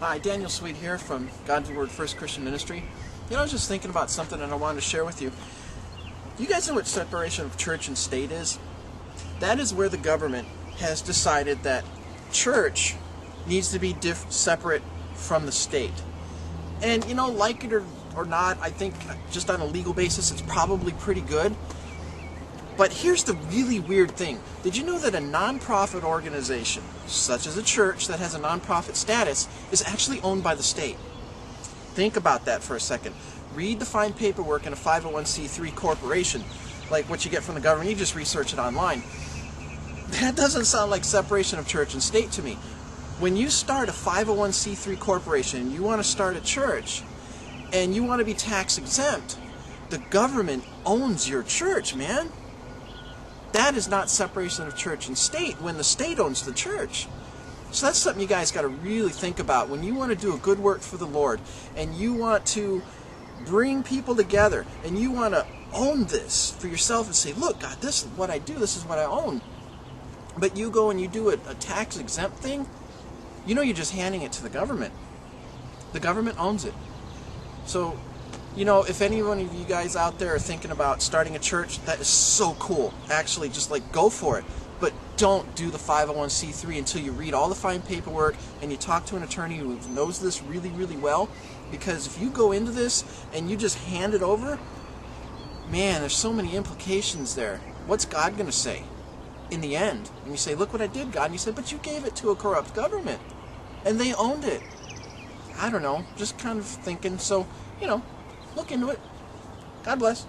Hi, Daniel Sweet here from God's Word First Christian Ministry. I was just thinking about something and I wanted to share with you. You guys know what separation of church and state is? That is where the government has decided that church needs to be separate from the state. And, like it or not, I think just on a legal basis it's probably pretty good. But here's the really weird thing. Did you know that a nonprofit organization, such as a church that has a nonprofit status, is actually owned by the state? Think about that for a second. Read the fine paperwork in a 501c3 corporation, like what you get from the government. You just research it online. That doesn't sound like separation of church and state to me. When you start a 501c3 corporation, you want to start a church, and you want to be tax exempt, the government owns your church, man. That is not separation of church and state when the state owns the church. So that's something you guys got to really think about. When you want to do a good work for the Lord and you want to bring people together and you want to own this for yourself and say, look, God, this is what I do, this is what I own. But you go and you do a tax exempt thing, you're just handing it to the government. The government owns it. So, if any one of you guys out there are thinking about starting a church, that is so cool. Actually, just go for it. But don't do the 501c3 until you read all the fine paperwork and you talk to an attorney who knows this really, really well. Because if you go into this and you just hand it over, man, there's so many implications there. What's God going to say in the end? And you say, look what I did, God. And you say, but you gave it to a corrupt government. And they owned it. I don't know. Just kind of thinking. So, look into it. God bless.